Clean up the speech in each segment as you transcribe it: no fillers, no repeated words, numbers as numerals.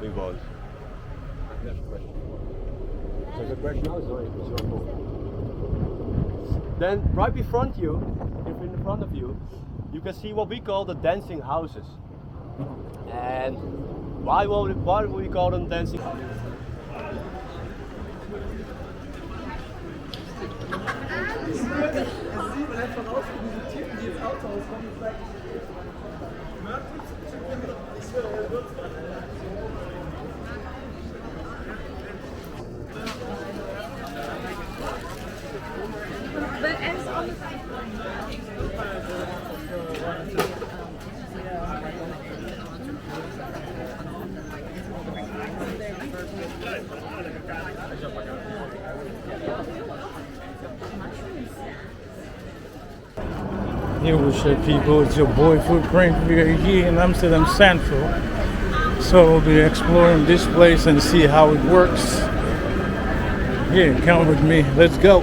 We won't. That's a question. Is that a question now? Sorry, it's not cool. Then right in front of you, you can see what we call the dancing houses. And why do we call them dancing houses? Hey, what's up, people? It's your boy Footprint. We are here in Amsterdam Central. So we'll be exploring this place and see how it works. Here, come with me. Let's go.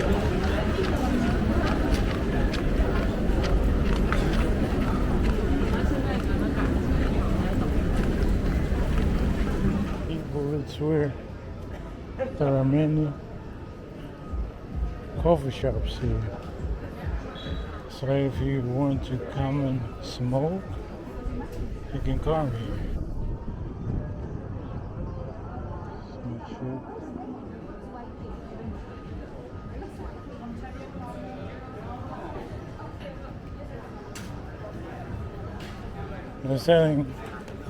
People, it's where there are many coffee shops here. So if you want to come and smoke, you can come here. They're selling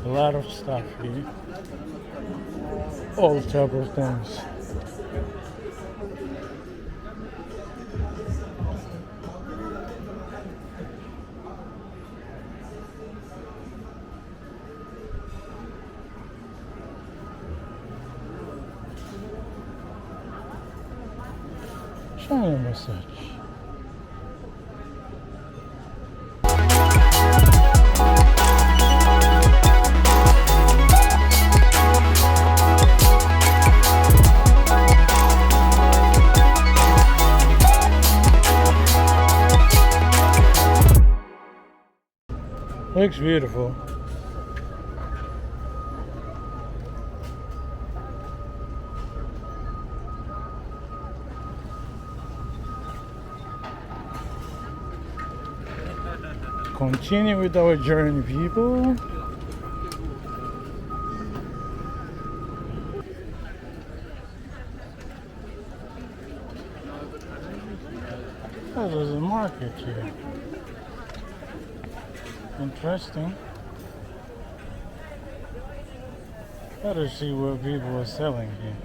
a lot of stuff here. All type of things. China massage. Looks beautiful. Continue with our journey, people. Oh, there's a market here. Interesting. Gotta see what people are selling here.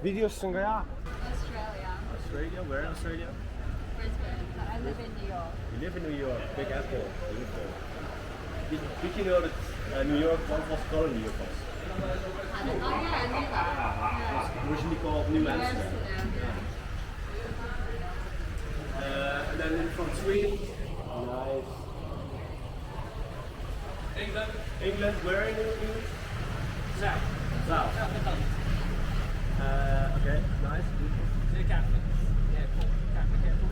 Video's Australia. Australia? Where in Australia? Brisbane. I live in New York. You live in New York, Big Apple. Did you know that New York once was called New York? Oh yeah, I knew that. It was originally called New Amsterdam. And then from Sweden. Nice. England? Where in England? South. Okay, nice.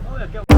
Oh yeah, Catholic.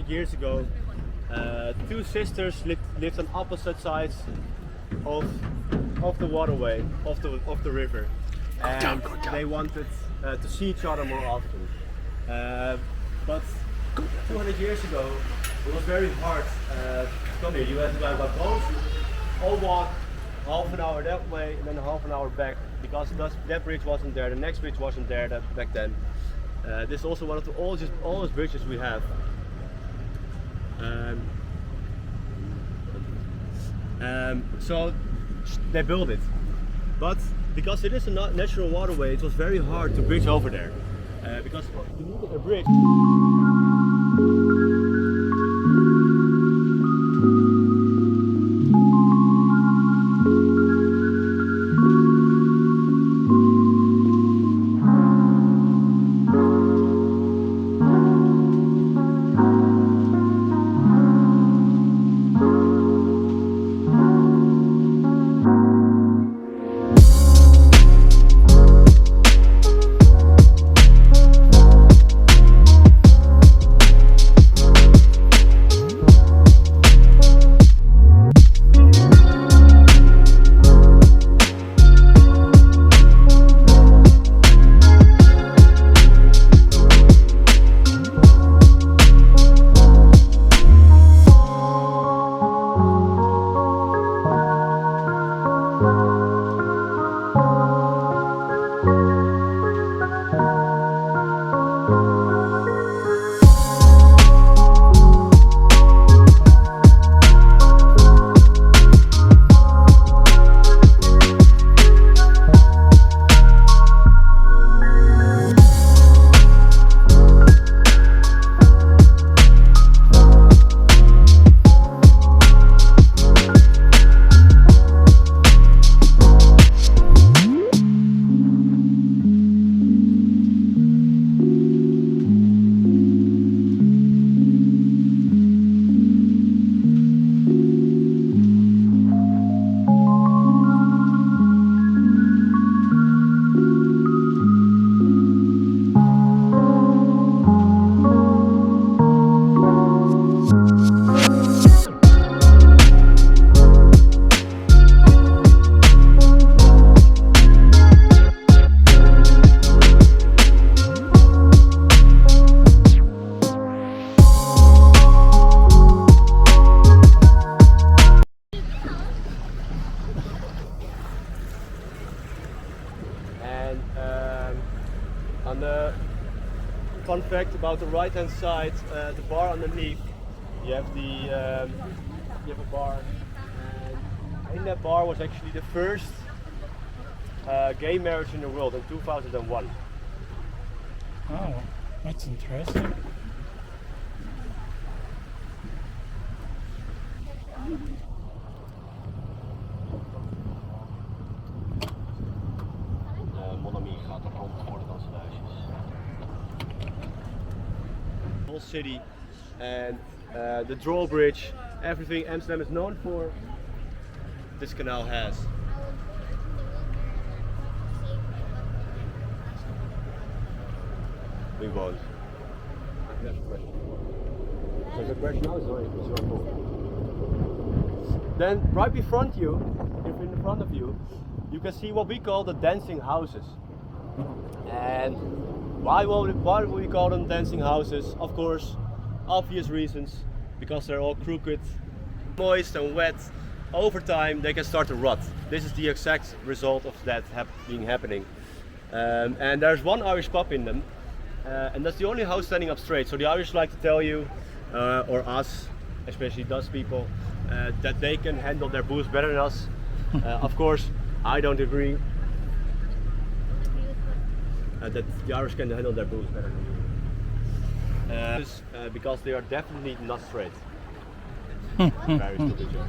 Years ago, two sisters lived on opposite sides of the waterway, of the river, and they wanted to see each other more often. But 200 years ago, it was very hard to come here. You had to go by boat, or walk half an hour that way and then half an hour back, because that bridge wasn't there, the next bridge wasn't there back then. This is also one of the oldest bridges we have. So they built it, but because it is a natural waterway, it was very hard to bridge over there, because you needed a bridge. On the fun fact about the right hand side, the bar underneath, you have a bar, and in that bar was actually the first gay marriage in the world in 2001. Oh, that's interesting. Mon ami gaat er rond. city, and the drawbridge, everything Amsterdam is known for, this canal has. We won't. There's a question. There's a question now, sorry, it's your fault. Then right in front of you, you can see what we call the dancing houses. And why would we call them dancing houses? Of course, obvious reasons, because they're all crooked, moist and wet. Over time they can start to rot. This is the exact result of that happening. And there's one Irish pub in them, and that's the only house standing up straight. So the Irish like to tell you, or us, especially Dutch people, that they can handle their booze better than us. Of course, I don't agree. That the Irish can handle their booze better than you. Because they are definitely not straight. Very stupid joke.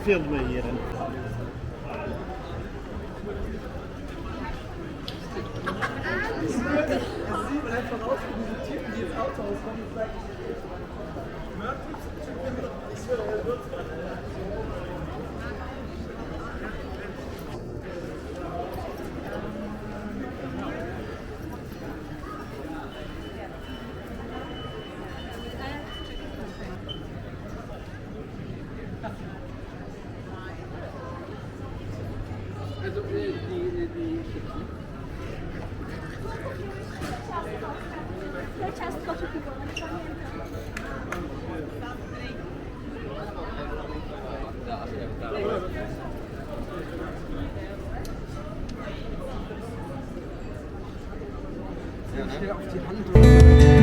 Filmen hier. Ja, auf die Hand.